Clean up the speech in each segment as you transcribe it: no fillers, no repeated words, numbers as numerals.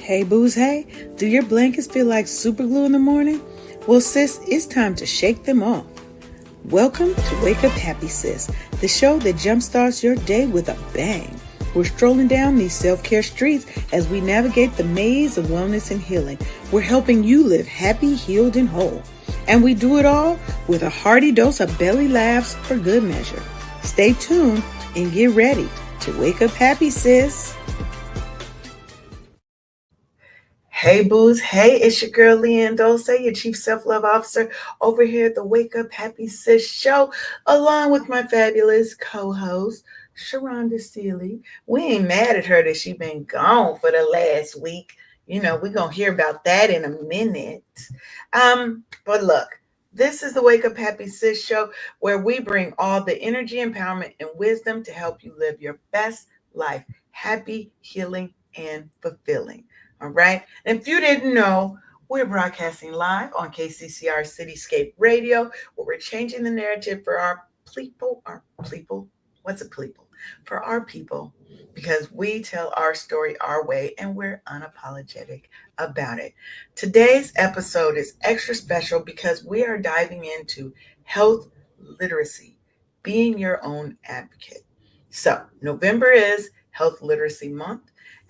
Hey booze, hey, do your blankets feel like super glue in the morning? Well sis, it's time to shake them off. Welcome to Wake Up Happy Sis, the show that jumpstarts your day with a bang. We're strolling down these self-care streets as we navigate the maze of wellness and healing. We're helping you live happy, healed, and whole. And we do it all with a hearty dose of belly laughs for good measure. Stay tuned and get ready to wake up happy, sis. Hey booze, hey, it's your girl Leanne Dulce, your Chief Self-Love Officer over here at the Wake Up Happy Sis show, along with my fabulous co-host, Sharonda Seeley. We ain't mad at her that she been gone for the last week. You know, we're going to hear about that in a minute. But look, this is the Wake Up Happy Sis show where we bring all the energy, empowerment, and wisdom to help you live your best life, happy, healing, and fulfilling. All right. And if you didn't know, we're broadcasting live on KCCR Cityscape Radio, where we're changing the narrative for our people. What's a people? For our people, because we tell our story our way and we're unapologetic about it. Today's episode is extra special because we are diving into health literacy, being your own advocate. So, November is Health Literacy Month.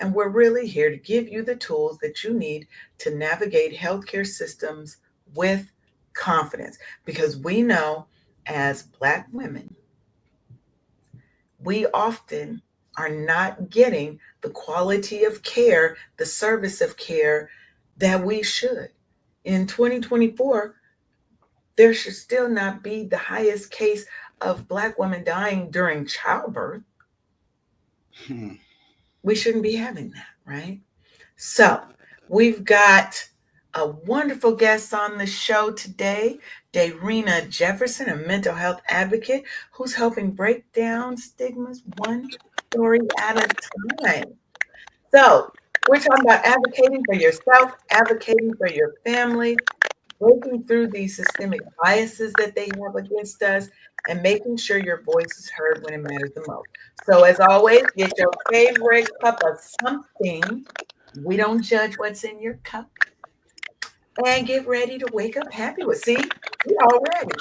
And we're really here to give you the tools that you need to navigate healthcare systems with confidence. Because we know as Black women, we often are not getting the quality of care, the service of care that we should. In 2024, there should still not be the highest case of Black women dying during childbirth. We shouldn't be having that, right? So we've got a wonderful guest on the show today, Daarina Jefferson, a mental health advocate who's helping break down stigmas one story at a time. So we're talking about advocating for yourself, advocating for your family, breaking through these systemic biases that they have against us, and making sure your voice is heard when it matters the most. So as always, get your favorite cup of something. We don't judge what's in your cup. And get ready to wake up happy with. See, we all ready.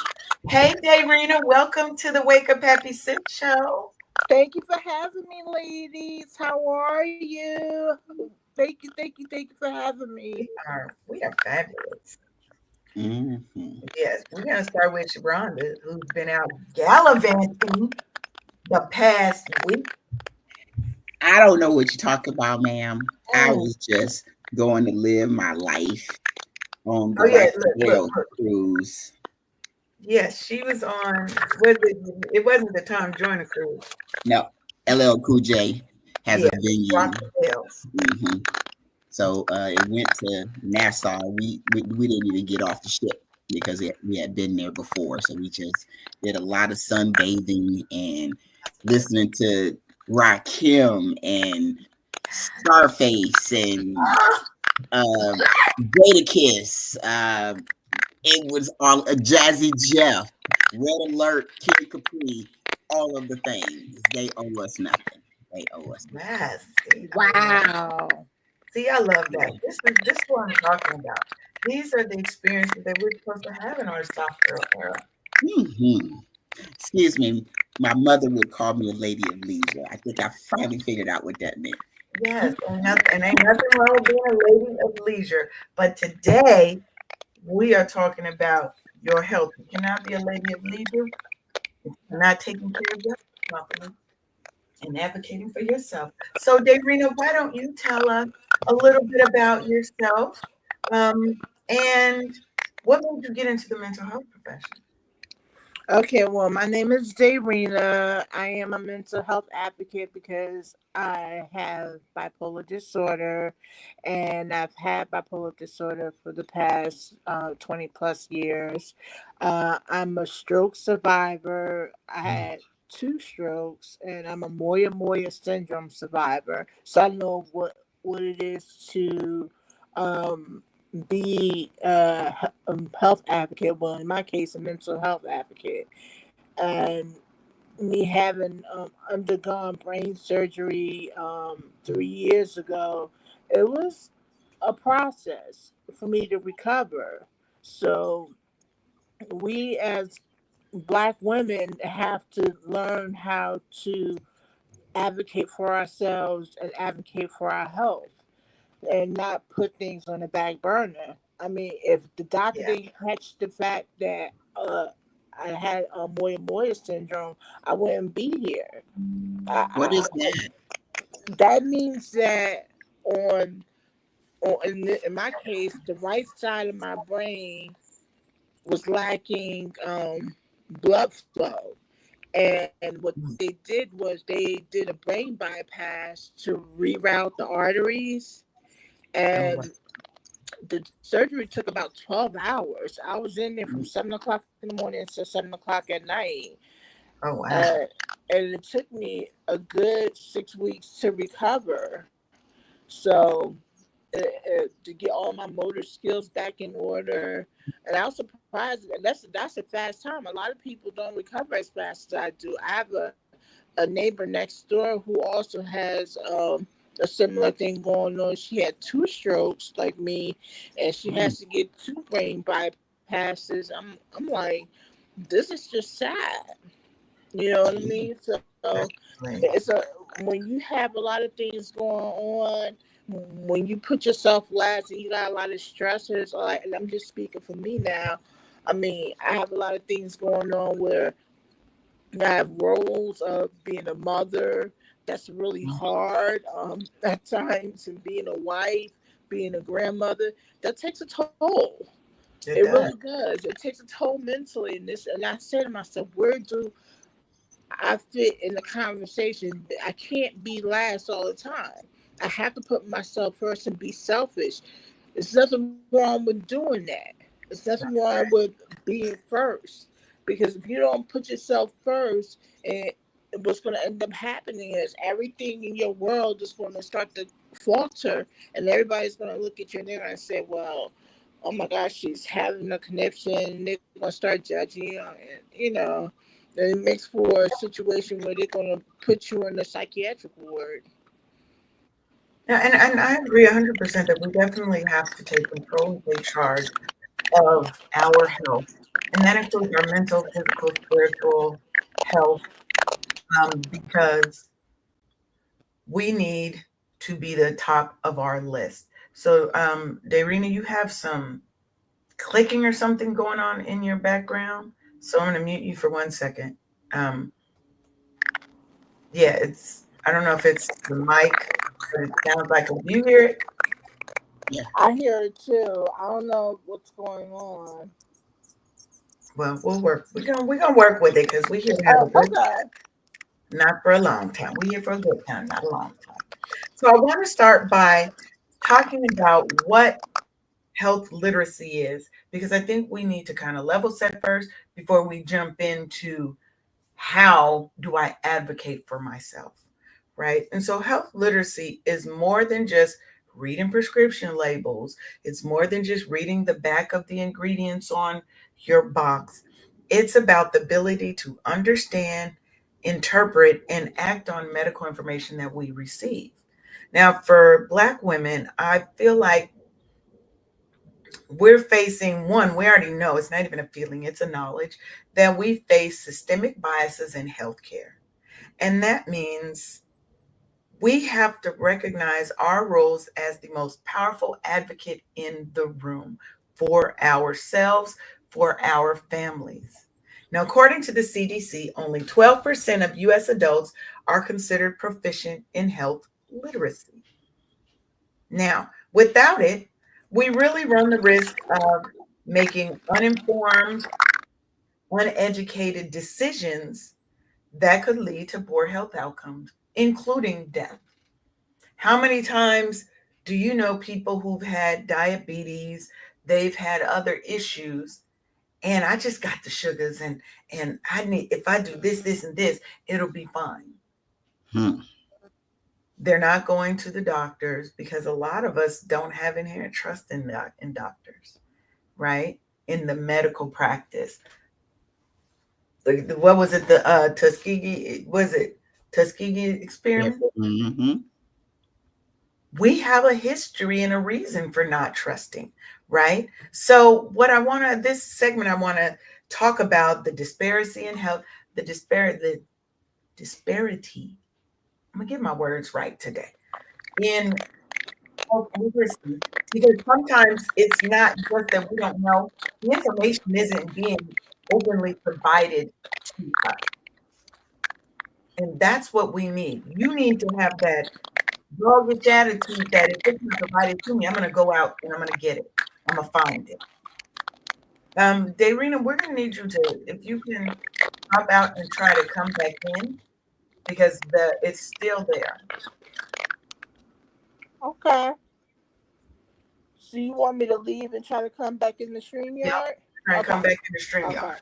Hey, Daarina, welcome to the Wake Up Happy Sis show. Thank you for having me, ladies. How are you? Thank you for having me. We are fabulous. Mm-hmm. Yes, we're going to start with Sharonda, who's been out gallivanting the past week. I don't know what you talk about, ma'am. I Oh. was just going to live my life on the look. cruise. Yes, she was on. It wasn't the Tom Joyner cruise. No, LL Cool J has a venue. Mm-hmm. So it went to Nassau. We didn't even get off the ship because we had been there before. So we just did a lot of sunbathing and listening to Rakim and Scarface and Jadakiss. It was all a Jazzy Jeff, Red Alert, Kid Capri, all of the things. They owe us nothing. They owe us nothing. Wow. See, I love that. This is what I'm talking about. These are the experiences that we're supposed to have in our soft girl era. Mm-hmm. Excuse me, my mother would call me a lady of leisure. I think I finally figured out what that meant. Yes, and ain't nothing wrong with being a lady of leisure. But today, we are talking about your health. You cannot be a lady of leisure if you're not taking care of yourself properly and advocating for yourself. So, Daarina, why don't you tell us a little bit about yourself and what made you get into the mental health profession? Okay, well, my name is Daarina. I am a mental health advocate because I have bipolar disorder, and I've had bipolar disorder for the past 20 plus years. I'm a stroke survivor. I had 2 strokes, and I'm a Moya syndrome survivor. So I know what it is to be a health advocate. Well, in my case, a mental health advocate. And me having undergone brain surgery 3 years ago, it was a process for me to recover. So we as Black women have to learn how to advocate for ourselves and advocate for our health and not put things on the back burner. I mean, if the doctor Yeah. didn't catch the fact that I had Moya Moya syndrome, I wouldn't be here. What is I, that? that means that on in my case, the right side of my brain was lacking blood flow. And what they did was they did a brain bypass to reroute the arteries. Oh, wow. And the surgery took about 12 hours. I was in there from Mm. 7 o'clock in the morning to 7 o'clock at night. Oh, wow. Uh, and it took me a good 6 weeks to recover. So to get all my motor skills back in order. And I was surprised. That's a fast time. A lot of people don't recover as fast as I do. I have a neighbor next door who also has a similar thing going on. She had two strokes like me, and she Mm. has to get two brain bypasses. I'm like, this is just sad. You know what I Yeah. mean? So it's Definitely. a when you have a lot of things going on, when you put yourself last and you got a lot of stressors, like, and I'm just speaking for me now. I mean, I have a lot of things going on where I have roles of being a mother. That's really Mm. hard at times, and being a wife, being a grandmother, that takes a toll. It It really does. does. It takes a toll mentally. And I say to myself, where do I fit in the conversation? I can't be last all the time. I have to put myself first and be selfish. There's nothing wrong with doing that. There's nothing wrong with being first. Because if you don't put yourself first, and what's going to end up happening is everything in your world is going to start to falter, and everybody's going to look at you and they're going to say, well, oh my gosh, she's having a connection. They're going to start judging you, and it makes for a situation where they're going to put you in the psychiatric ward. Yeah, and I agree 100% that we definitely have to take control and take charge of our health. And that includes our mental, physical, spiritual health, because we need to be the top of our list. So, Darina, you have some clicking or something going on in your background. So I'm going to mute you for 1 second. Um, yeah, I don't know if it's the mic, but it sounds like, do you hear it? Yeah. I hear it too. I don't know what's going on. Well, we'll work. We're gonna work with it because we're here to have a good, Okay. not for a long time. We're here for a good time, not a long time. So I want to start by talking about what health literacy is, because I think we need to kind of level set first before we jump into how do I advocate for myself, right? And so health literacy is more than just reading prescription labels. It's more than just reading the back of the ingredients on your box. It's about the ability to understand, interpret, and act on medical information that we receive. Now, for Black women, I feel like we're facing one, we already know it's not even a feeling, it's a knowledge that we face systemic biases in healthcare. And that means we have to recognize our roles as the most powerful advocate in the room for ourselves, for our families. Now, according to the CDC, only 12% of US adults are considered proficient in health literacy. Now, without it, we really run the risk of making uninformed, uneducated decisions that could lead to poor health outcomes, including death. How many times do you know people who've had diabetes, they've had other issues, and I just got the sugars and I need, if I do this, this, and this, it'll be fine. Hmm. They're not going to the doctors because a lot of us don't have inherent trust in doctors, right? In the medical practice. What was it? The Tuskegee, was it Tuskegee Yeah. experiment? Hmm. We have a history and a reason for not trusting, right? So, what I want to, this segment, I want to talk about the disparity in health, the disparity. I'm gonna get my words right today in health literacy, because sometimes it's not just that we don't know, the information isn't being openly provided to us. And that's what we need. You need to have that dogged attitude that if it's not provided to me, I'm gonna go out and I'm gonna get it. I'm gonna find it. Daarina, we're gonna need you to, if you can hop out and try to come back in, because it's still there. Okay. So you want me to leave and try to come back in the Yep. StreamYard? Try and Okay. come back in the stream Okay. yard.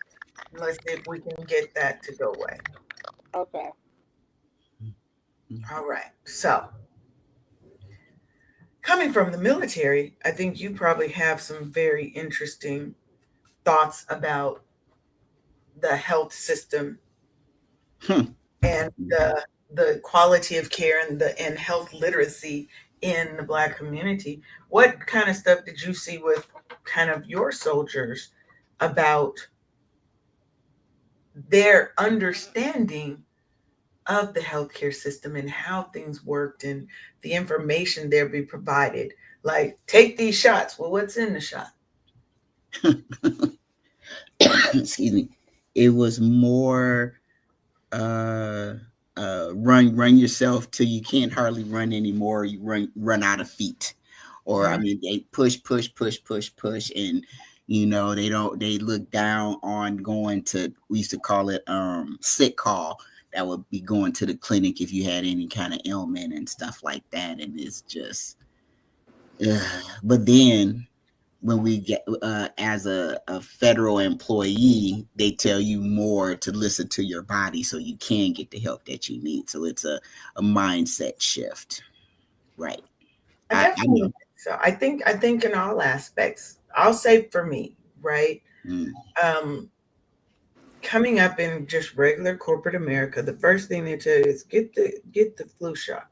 Let's see if we can get that to go away. Okay. All right. So, coming from the military, I think you probably have some very interesting thoughts about the health system Hmm. and the quality of care and the and health literacy in the Black community. What kind of stuff did you see with kind of your soldiers about their understanding of the healthcare system and how things worked and the information there be provided? Like, take these shots. Well, what's in the shot? Excuse me. It was more uh run yourself till you can't hardly run anymore. You run out of feet. Or I Mhm. mean they push, and they look down on going to, we used to call it sick call. That would be going to the clinic if you had any kind of ailment and stuff like that. And it's just but then when we get as a federal employee, they tell you more to listen to your body so you can get the help that you need. So it's a mindset shift, right? I I definitely know. think so. I think in all aspects. I'll say for me, right? Mm, Um, Coming up in just regular corporate America, the first thing they tell you is get the flu shot.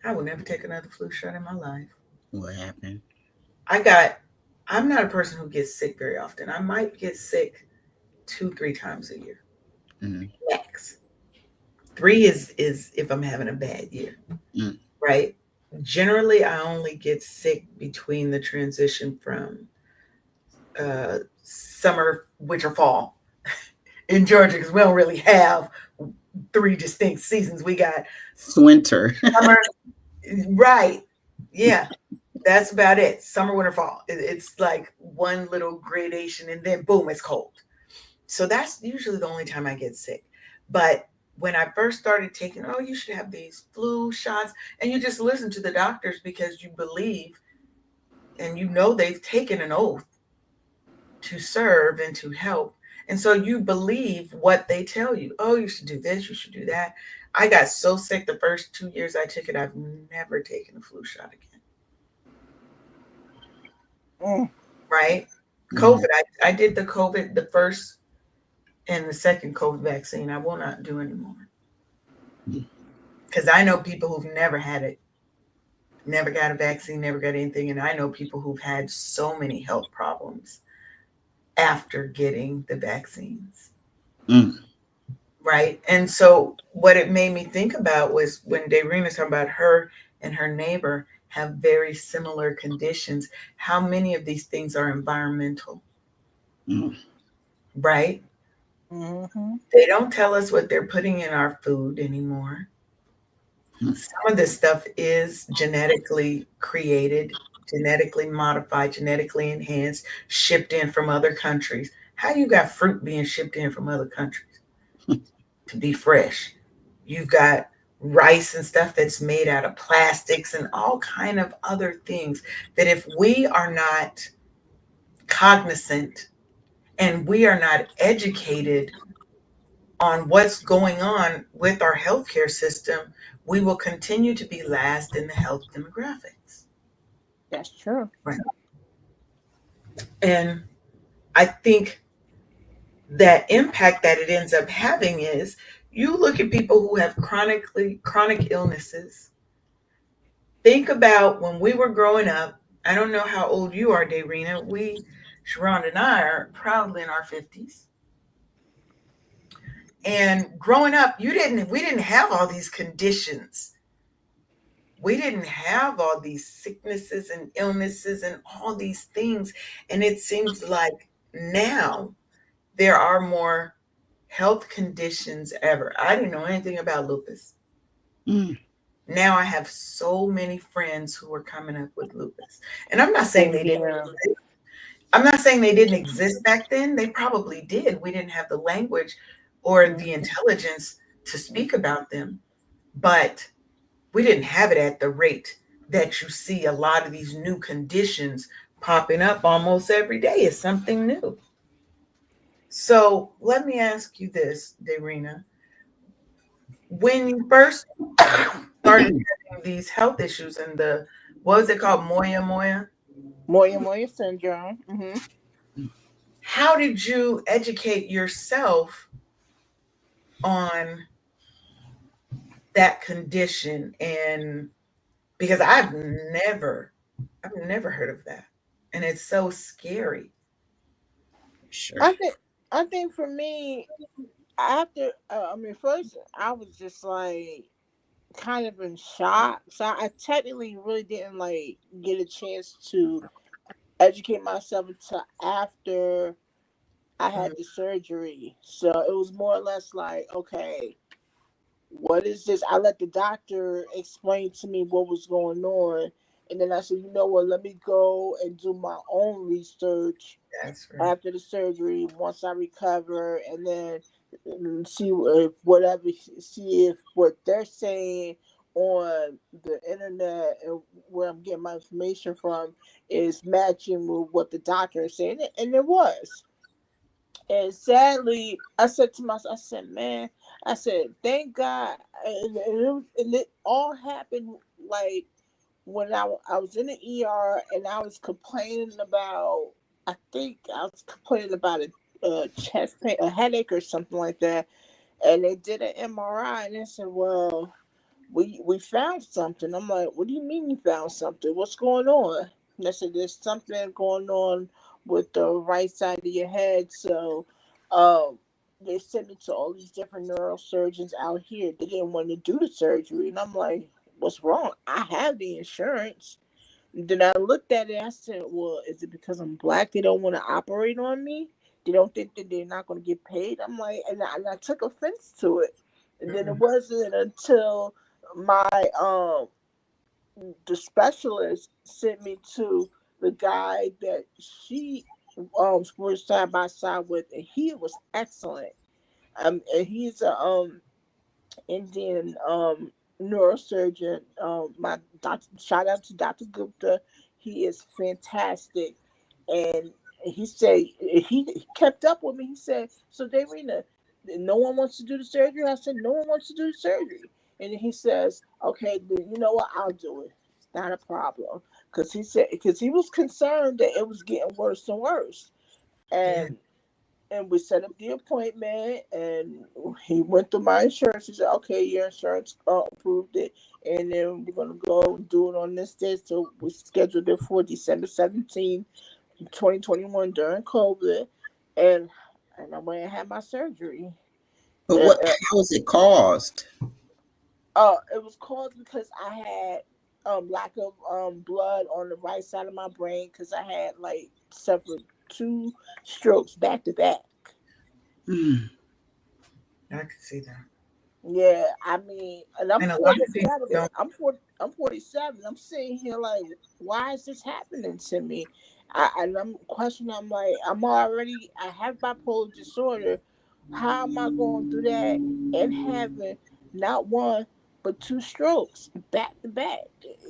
I will never take another flu shot in my life. what happened? I got I'm not a person who gets sick very often. I might get sick 2, 3 times a year. Mm, Max. Three is if I'm having a bad year, mm, right? Generally I only get sick between the transition from summer, winter, fall in Georgia, because we don't really have three distinct seasons. We got Swinter. summer, right? Yeah, that's about it. Summer, winter, fall. It's like one little gradation, and then boom, it's cold. So that's usually the only time I get sick. But when I first started taking, oh, you should have these flu shots, and you just listen to the doctors because you believe and you know they've taken an oath to serve and to help. And so you believe what they tell you. Oh, you should do this, you should do that. I got so sick the first 2 years I took it, I've never taken a flu shot again. Mm. Right? COVID, Mm, I did the COVID, the first and the second COVID vaccine. I will not do anymore. mm, Because I know people who've never had it, never got a vaccine, never got anything. And I know people who've had so many health problems after getting the vaccines. mm, Right. And so what it made me think about was when Daarina talking about her and her neighbor have very similar conditions, how many of these things are environmental, mm, right? Mm-hmm. They don't tell us what they're putting in our food anymore. mm, Some of this stuff is genetically created, genetically modified, genetically enhanced, shipped in from other countries. How you got fruit being shipped in from other countries to be fresh? You've got rice and stuff that's made out of plastics and all kind of other things that if we are not cognizant and we are not educated on what's going on with our healthcare system, we will continue to be last in the health demographics. That's true. Right. And I think that impact that it ends up having is, you look at people who have chronic illnesses, Think about when we were growing up. I don't know how old you are, Daarina. Sharon and I are probably in our 50s. And growing up, we didn't have all these conditions. We didn't have all these sicknesses and illnesses and all these things. And it seems like now there are more health conditions ever. I didn't know anything about lupus. Mm. Now I have so many friends who are coming up with lupus. And I'm not saying they didn't Yeah. I'm not saying they didn't exist back then. They probably did. We didn't have the language or the intelligence to speak about them. But we didn't have it at the rate that you see a lot of these new conditions popping up almost every day. It's something new. So let me ask you this, Darina. When you first started having these health issues and what was it called? Moya Moya? Moya Moya syndrome. How did you educate yourself on that condition? And because never, I've never heard of that. And it's so scary. Sure. I think for me, after first I was just like kind of in shock. So I technically really didn't like get a chance to educate myself until after I Mm, had the surgery. So it was more or less like, okay, what is this? I let the doctor explain to me what was going on. And then I said, you know what, let me go and do my own research that's right. after the surgery once I recover, and then see if whatever, see if what they're saying on the internet and where I'm getting my information from is matching with what the doctor is saying. And it was. And sadly, I said to myself, I said, man, I said, thank God. And it all happened like when I was in the ER and I was complaining about, I think I was complaining about a chest pain, a headache or something like that. And they did an MRI and they said, well, we found something. I'm like, what do you mean you found something? What's going on? And they said, there's something going on with the right side of your head. So um, they sent me to all these different neurosurgeons out here. They didn't want to do the surgery. And I'm like, what's wrong? I have the insurance. Then I looked at it. I said, "Well, is it because I'm black? They don't want to operate on me. They don't think that they're not going to get paid." I'm like, and I took offense to it. And then it Mm-mm. wasn't until my the specialist sent me to the guy that she was side by side with, and he was excellent. And he's a Indian neurosurgeon. My doctor, shout out to Dr. Gupta. He is fantastic, and he said he kept up with me. He said, "So, Darina, no one wants to do the surgery." I said, "No one wants to do the surgery." And then he says, "Okay, then you know what? I'll do it. It's not a problem." Because he was concerned that it was getting worse and worse, Yeah. and we set up the appointment, and he went through my insurance. He said, okay, your insurance approved it, and then we're going to go and do it on this day. So we scheduled it for December 17th, 2021 during COVID, and I went and had my surgery. But Uh, what? How was it caused? it was caused because I had lack of blood on the right side of my brain because I had like suffered two strokes back to back. Mm. I can see that. Yeah, I mean, and I'm And a lot of people 47. don't. I'm 47. I'm sitting here like, why is this happening to me? And I'm questioning. I'm like, I have bipolar disorder. How am I going through that and having not one but two strokes back to back?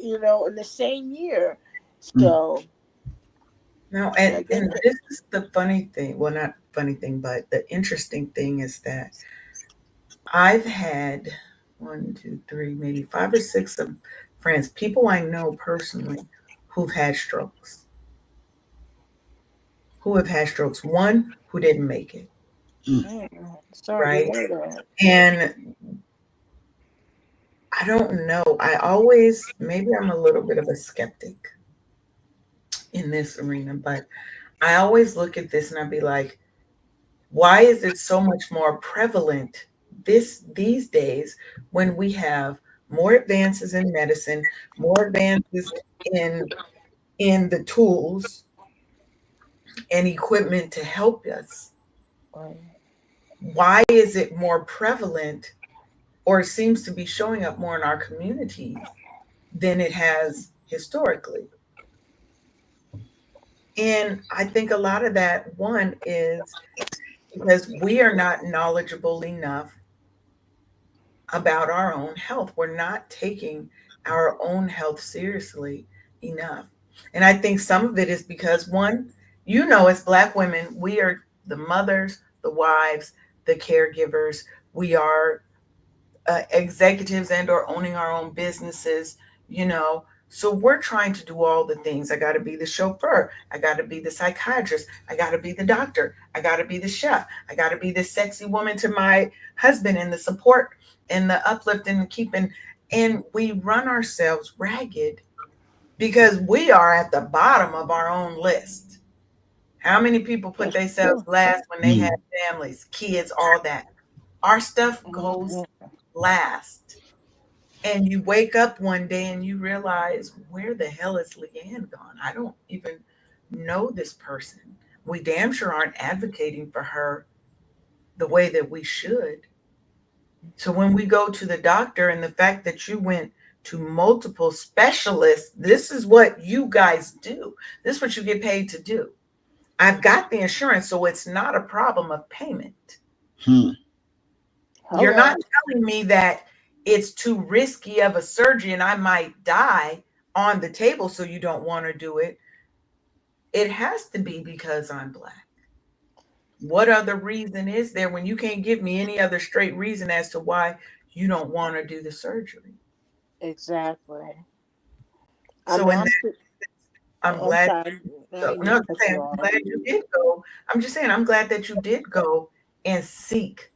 In the same year. Mm. So No, yeah, I guess and this is the funny thing. Well, not funny thing, but the interesting thing is that I've had one, two, three, maybe five or six of friends, people I know personally, who've had strokes, who have had strokes. One who didn't make it, Mm. sorry to right? hear that. And I don't know. I always, maybe I'm a little bit of a skeptic in this arena, but I always look at this and I'd be like, why is it so much more prevalent these days when we have more advances in medicine, more advances in the tools and equipment to help us? Right. Why is it more prevalent or it seems to be showing up more in our communities than it has historically? And I think a lot of that, one, is because we are not knowledgeable enough about our own health. We're not taking our own health seriously enough. And I think some of it is because, one, as Black women, we are the mothers, the wives, the caregivers. We are executives and or owning our own businesses, you know. So we're trying to do all the things. I got to be the chauffeur. I got to be the psychiatrist. I got to be the doctor. I got to be the chef. I got to be the sexy woman to my husband and the support and the uplift and the keeping. And we run ourselves ragged because we are at the bottom of our own list. How many people put That's themselves true. last when they have Mm. families, kids, all that? Our stuff goes Mhm. last. And you wake up one day and you realize, where the hell is Leanne gone? I don't even know this person. We damn sure aren't advocating for her the way that we should. So when we go to the doctor, and the fact that you went to multiple specialists, this is what you guys do. This is what you get paid to do. I've got the insurance, so it's not a problem of payment. Hmm. You're not Hello. telling me that it's too risky of a surgery and I might die on the table, so you don't want to do it. It has to be because I'm Black. What other reason is there when you can't give me any other straight reason as to why you don't want to do the surgery? Exactly. I So mean, in that, I'm I'm glad. sorry. I So didn't no, mean I'm to cut you saying I'm off. glad you did go. I'm just saying I'm glad that you did go and seek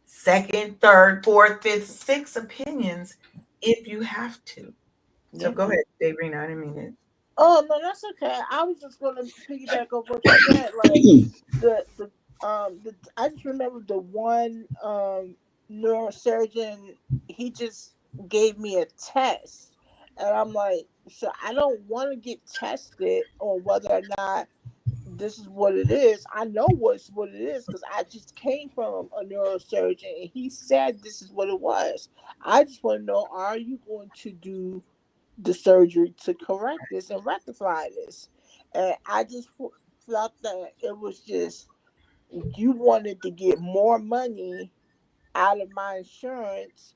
second, third, fourth, fifth, sixth opinions if you have to. So Yeah. go ahead, Davina. I didn't mean it. Oh no, that's okay. I was just gonna piggyback off what you said. Like the I just remember the one neurosurgeon. He just gave me a test, and I'm like, so I don't want to get tested on whether or not this is what it is. I know what it is because I just came from a neurosurgeon, and he said this is what it was. I just want to know: are you going to do the surgery to correct this and rectify this? And I just felt that it was just you wanted to get more money out of my insurance,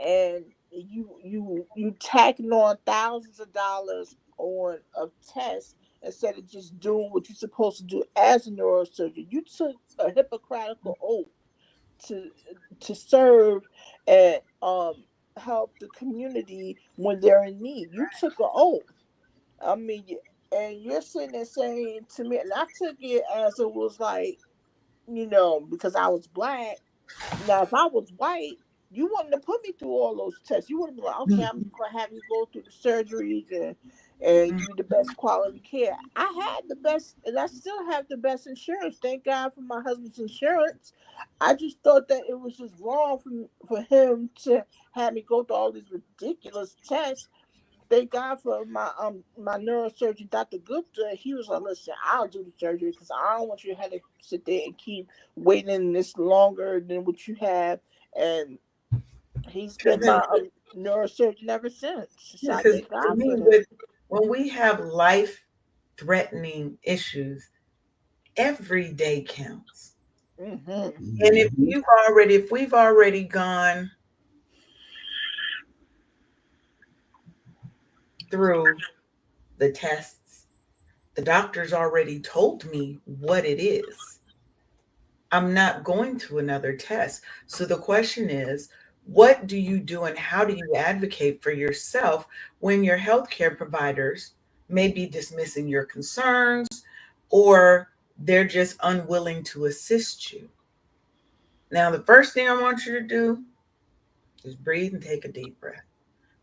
and you tacking on thousands of dollars on a test instead of just doing what you're supposed to do as a neurosurgeon. You took a Hippocratical oath to serve and help the community when they're in need. You took an oath. I mean, and you're sitting there saying to me, and I took it as it was like, because I was Black. Now, if I was white, you wouldn't have put me through all those tests. You would have been like, okay, I'm just gonna have you go through the surgeries and give you the best quality care. I had the best, and I still have the best insurance. Thank God for my husband's insurance. I just thought that it was just wrong for him to have me go through all these ridiculous tests. Thank God for my neurosurgeon, Dr. Gupta. He was like, "Listen, I'll do the surgery because I don't want you to have to sit there and keep waiting this longer than what you have." And he's been my neurosurgeon ever since. So I Because thank to God me, for him. when we have life threatening issues, every day counts. Hmm. And if Mhm. we've already gone through the tests, the doctor's already told me what it is. I'm not going to another test. So the question is, what do you do and how do you advocate for yourself when your healthcare providers may be dismissing your concerns or they're just unwilling to assist you? Now, the first thing I want you to do Just breathe and take a deep breath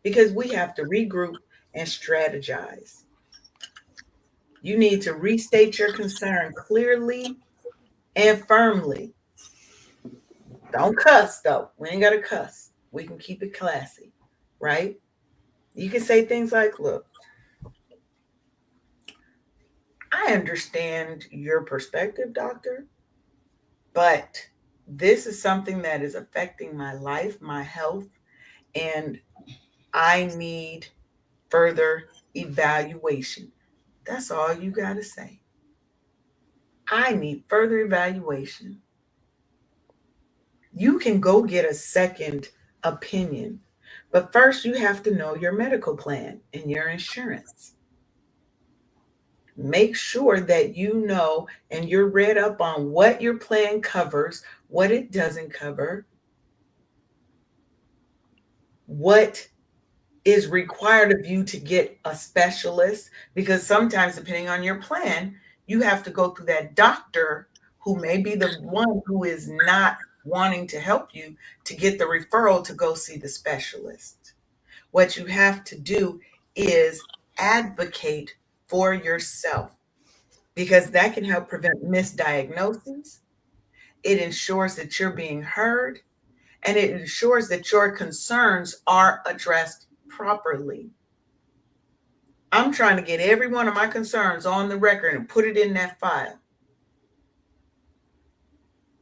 because we have to regroup and strategize. You need to restate your concern clearly and firmly. Don't cuss though. We ain't got to cuss. We can keep it classy, right? You can say things like, look, I understand your perspective, doctor, but this is something that is affecting my life, my health, and I need further evaluation. That's all you got to say. I need further evaluation. You can go get a second opinion, but first you have to know your medical plan and your insurance. Make sure that you know and you're read up on what your plan covers, what it doesn't cover, what is required of you to get a specialist, because sometimes, depending on your plan, you have to go through that doctor who may be the one who is not wanting to help you to get the referral to go see the specialist. What you have to do is advocate for yourself because that can help prevent misdiagnoses. It ensures that you're being heard and it ensures that your concerns are addressed properly. I'm trying to get every one of my concerns on the record and put it in that file.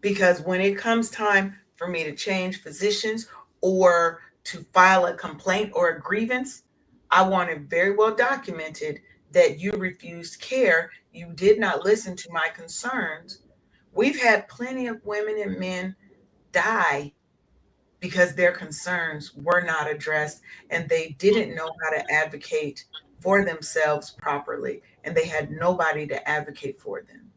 Because when it comes time for me to change physicians or to file a complaint or a grievance, I want it very well documented that you refused care, you did not listen to my concerns. We've had plenty of women and men die because their concerns were not addressed and they didn't know how to advocate for themselves properly and they had nobody to advocate for them.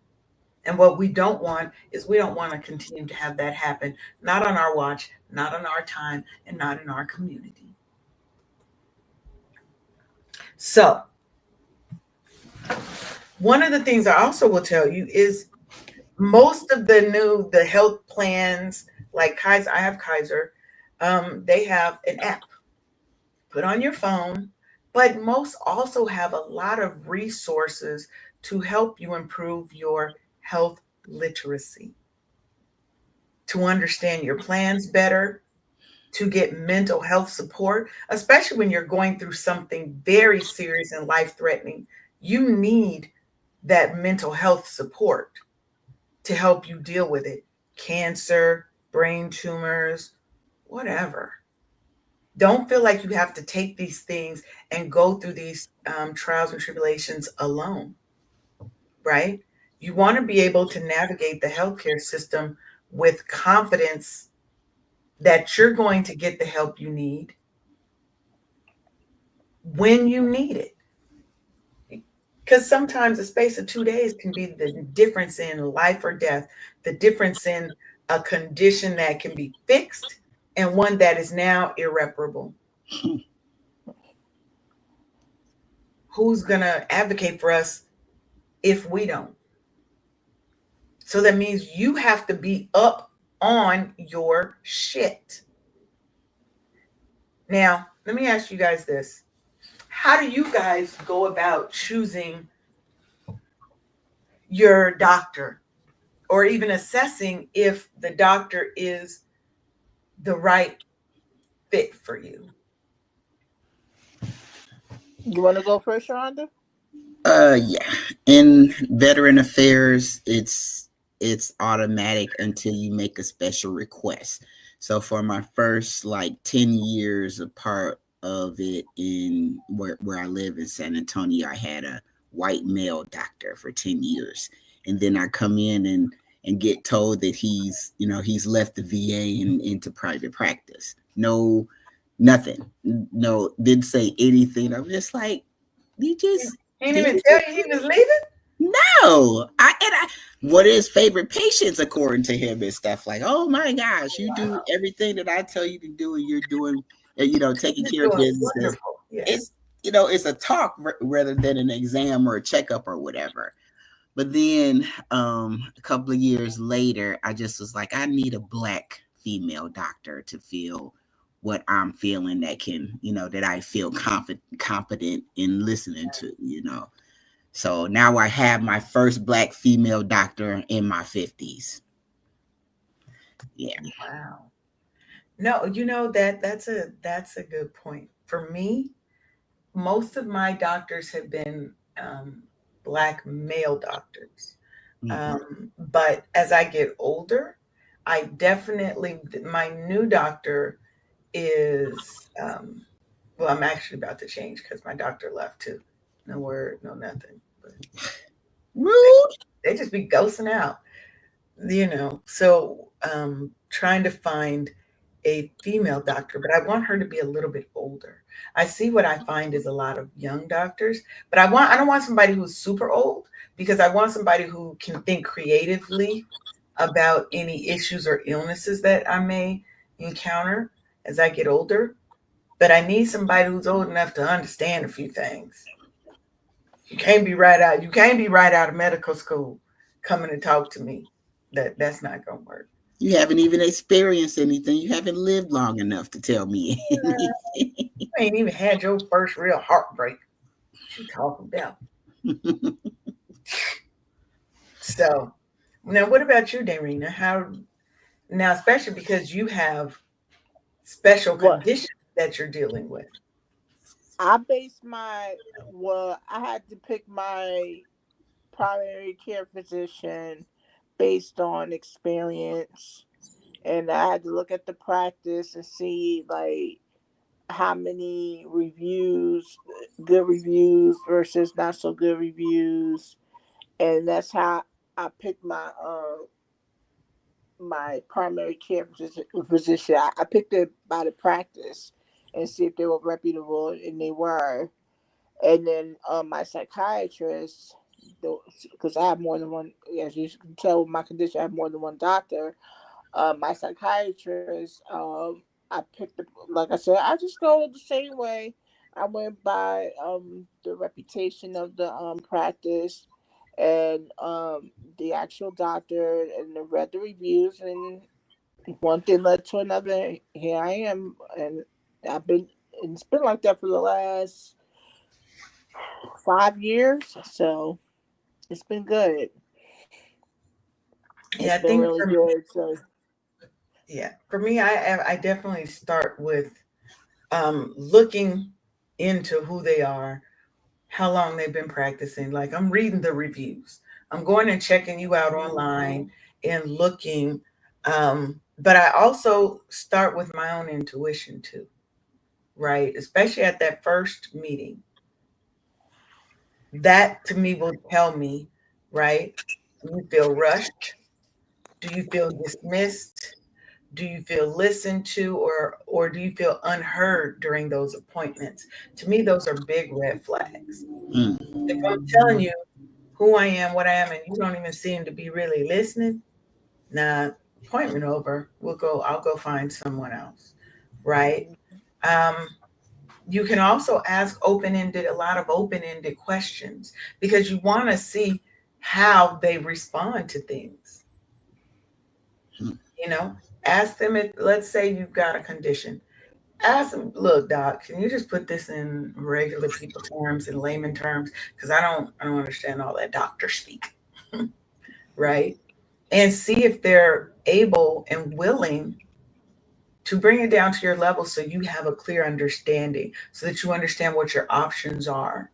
And what we don't want is we don't want to continue to have that happen, not on our watch, not on our time, and not in our community. So, one of the things I also will tell you is most of the health plans, like Kaiser, I have Kaiser, they have an app put on your phone, but most also have a lot of resources to help you improve your health literacy, to understand your plans better, to get mental health support, especially when you're going through something very serious and life threatening. You need that mental health support to help you deal with it. Cancer, brain tumors, whatever. Don't feel like you have to take these things and go through these trials and tribulations alone, right? You want to be able to navigate the healthcare system with confidence that you're going to get the help you need when you need it. Because sometimes a space of 2 days can be the difference in life or death, the difference in a condition that can be fixed and one that is now irreparable. Who's going to advocate for us if we don't? So that means you have to be up on your shit. Now, let me ask you guys this. How do you guys go about choosing your doctor or even assessing if the doctor is the right fit for you? You want to go first, Shonda? Yeah. In veteran affairs, it's automatic until you make a special request. So for my first like 10 years, a part of it in where I live in San Antonio, I had a white male doctor for 10 years. And then I come in and get told that he's left the VA and into private practice. No, nothing. No, didn't say anything. I'm just like, you just He didn't even tell you he was leaving? no. What is favorite patients according to him and stuff like, oh my gosh, you do everything that I tell you to do, and you're doing, taking care of business. Yeah. It's a talk rather than an exam or a checkup or whatever. But then a couple of years later, I just was like, I need a black female doctor to feel what I'm feeling that can, that I feel confident in listening to, So now I have my first Black female doctor in my 50s. Yeah. Wow. No, that's a good point. For me, most of my doctors have been Black male doctors. Mm-hmm. Um, but as I get older, I definitely, my new doctor is, well, I'm actually about to change because my doctor left too. No word, no nothing. But Rude. they just be ghosting out, So trying to find a female doctor, but I want her to be a little bit older. I see what I find is a lot of young doctors, but I don't want somebody who's super old because I want somebody who can think creatively about any issues or illnesses that I may encounter as I get older. But I need somebody who's old enough to understand a few things. You can't be right out of medical school coming to talk to me. That's not gonna work. You haven't even experienced anything. You haven't lived long enough to tell me anything. You ain't even had your first real heartbreak. What you talking about? So now what about you, Darina? How now, especially because you have special What conditions that you're dealing with. I base my well, I had to pick my primary care physician based on experience, and I had to look at the practice and see like how many reviews, good reviews versus not so good reviews, and that's how I picked my primary care physician. I picked it by the practice and see if they were reputable, and they were. And then my psychiatrist, because I have more than one, as you can tell with my condition, I have more than one doctor. My psychiatrist, I picked the, like I said, I just go the same way. I went by the reputation of the practice and the actual doctor, and read the reviews, and one thing led to another. Here I am, and I've been. And it's been like that for the last 5 years, so it's been good. Yeah, It's I been think really for good. So for me, I definitely start with looking into who they are, how long they've been practicing. Like I'm reading the reviews. I'm going and checking you out online and looking. But I also start with my own intuition too, right? Especially at that first meeting. That to me will tell me, right? Do you feel rushed? Do you feel dismissed? Do you feel listened to, or do you feel unheard during those appointments? To me, those are big red flags. Mm. If I'm telling you who I am, what I am, and you don't even seem to be really listening, nah, appointment over. I'll go find someone else. Right. Um, you can also ask a lot of open-ended questions because you want to see how they respond to things. Mm. You know, ask them if, let's say you've got a condition. Ask them, look, doc, can you just put this in regular people terms, in layman terms? Because I don't understand all that doctor speak, right? And see if they're able and willing to bring it down to your level so you have a clear understanding, so that you understand what your options are,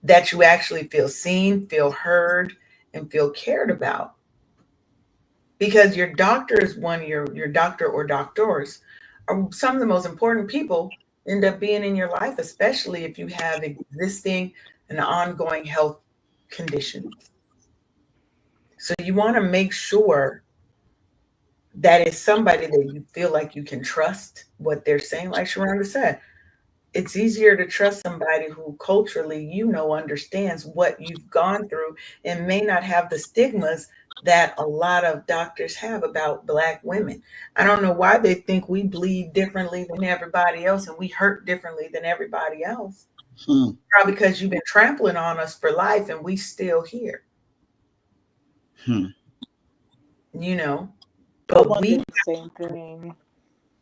that you actually feel seen, feel heard, and feel cared about. Because your doctor is your doctor or doctors are some of the most important people end up being in your life, especially if you have existing and ongoing health conditions. So you want to make sure that it's somebody that you feel like you can trust what they're saying. Like Sharonda said, it's easier to trust somebody who culturally, understands what you've gone through and may not have the stigmas that a lot of doctors have about Black women. I don't know why they think we bleed differently than everybody else and we hurt differently than everybody else. Mm. Probably because you've been trampling on us for life and we still here, Mm. you know. I But wonder the same thing.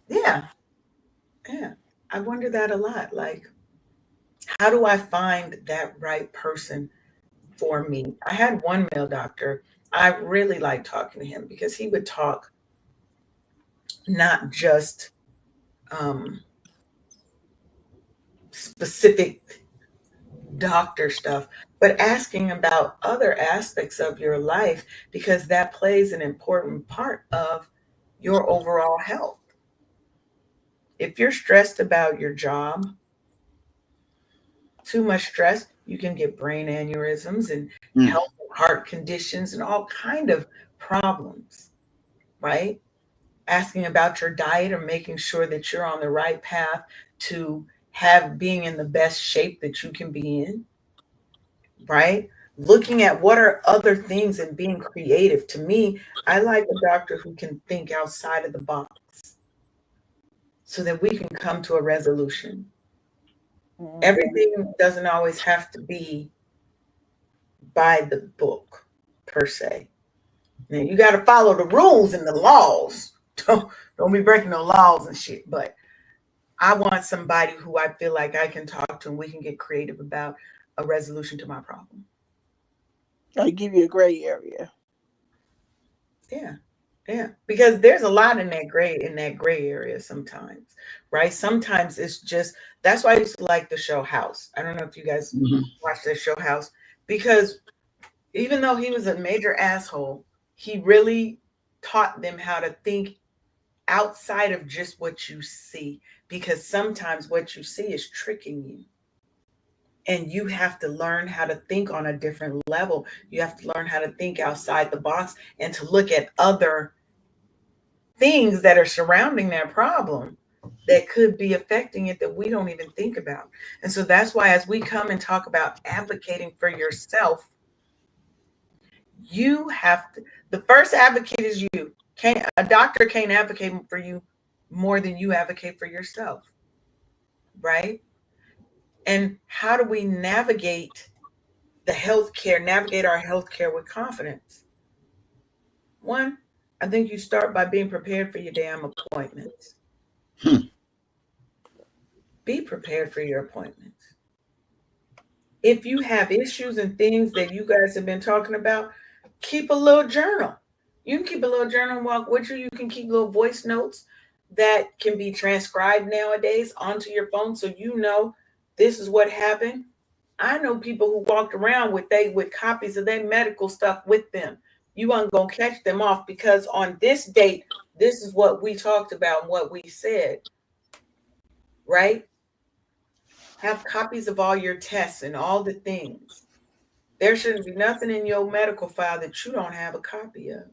yeah, Yeah. I wonder that a lot. Like, how do I find that right person for me? I had one male doctor. I really liked talking to him because he would talk not just um, specific doctor stuff, but asking about other aspects of your life because that plays an important part of your overall health. If you're stressed about your job, too much stress, you can get brain aneurysms and Mm. health and heart conditions and all kind of problems, right? Asking about your diet or making sure that you're on the right path to have being in the best shape that you can be in, right? Looking at what are other things and being creative. To me, I like a doctor who can think outside of the box so that we can come to a resolution. Mhm. Everything doesn't always have to be by the book per se. Now you got to follow the rules and the laws. Don't don't be breaking no laws and shit. But I want somebody who I feel like I can talk to and we can get creative about a resolution to my problem. I give you a gray area. Yeah. Yeah. Because there's a lot in that gray area sometimes. Right? Sometimes it's just that's why I used to like the show House. I don't know if you guys Mhm. watch the show House because even though he was a major asshole, he really taught them how to think outside of just what you see because sometimes what you see is tricking you and you have to learn how to think on a different level. You have to learn how to think outside the box and to look at other things that are surrounding that problem that could be affecting it that we don't even think about. And so that's why as we come and talk about advocating for yourself, you have to, the first advocate is you. Can't a doctor can't advocate for you more than you advocate for yourself, right? And how do we navigate our healthcare with confidence? One, I think you start by being prepared for your damn appointments. Hmm. Be prepared for your appointments. If you have issues and things that you guys have been talking about, keep a little journal. You can keep a little journal and walk with you. You can keep little voice notes that can be transcribed nowadays onto your phone so you know this is what happened. I know people who walked around with copies of their medical stuff with them. You aren't gonna catch them off because on this date, this is what we talked about and what we said, right? Have copies of all your tests and all the things. There shouldn't be nothing in your medical file that you don't have a copy of.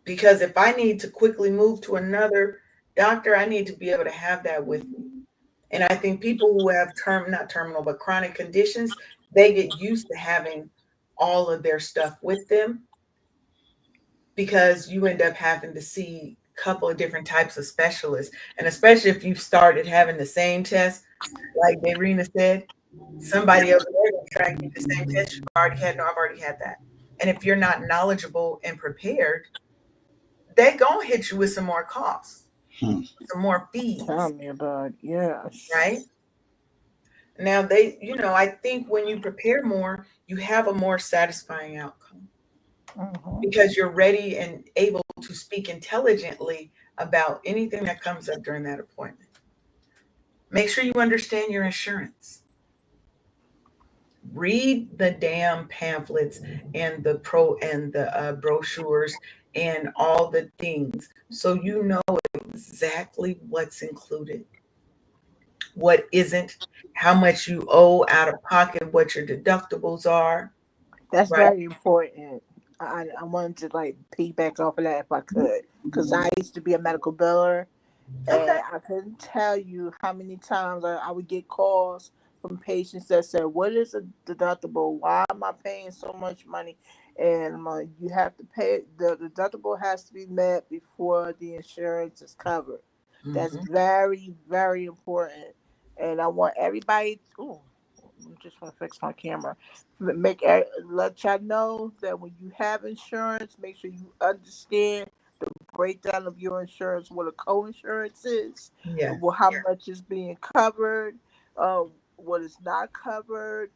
Because if I need to quickly move to another doctor, I need to be able to have that with me. And I think people who have not terminal, but chronic conditions, they get used to having all of their stuff with them because you end up having to see a couple of different types of specialists. And especially if you've started having the same test, like Daarina said, somebody over there will track you the same test you've already had. No, I've already had that. And if you're not knowledgeable and prepared, they gonna hit you with some more costs, Hmm. some more Tell fees, me about it. Yes. right? Now I think when you prepare more, you have a more satisfying outcome Mhm. because you're ready and able to speak intelligently about anything that comes up during that appointment. Make sure you understand your insurance. Read the damn pamphlets and the brochures and all the things so you know exactly what's included, what isn't, how much you owe out of pocket, what your deductibles are, That's right? very important. I wanted to like piggyback off of that if I could, because I used to be a medical biller, Okay. and I couldn't tell you how many times I would get calls from patients that said, "What is a deductible? Why am I paying so much money?" And I'm like, "You have to pay. The deductible has to be met before the insurance is covered. That's Hmm. very, very important." And I want everybody. Ooh, I just want to fix my camera. Let y'all know that when you have insurance, make sure you understand the breakdown of your insurance, what a co-insurance is, Yes. how much is being covered, what is not covered,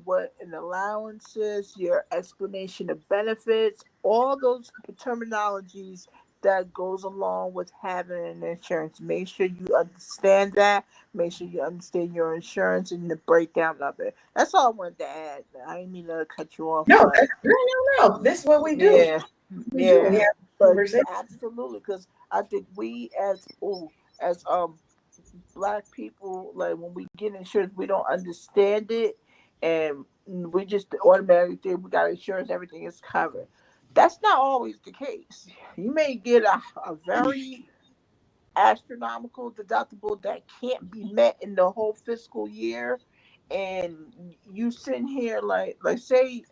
what an allowance is, your explanation of benefits, all those terminologies that goes along with having an insurance. Make sure you understand that. Make sure you understand your insurance and the breakdown of it. That's all I wanted to add. I didn't mean to cut you off, No, but no. This is what we do. yeah, We do. We yeah, have but conversation. absolutely, because I think we as black people, like when we get insurance, we don't understand it, and we just automatically think we got insurance, everything is covered. That's not always the case. You may get a very astronomical deductible that can't be met in the whole fiscal year, and you sitting here like say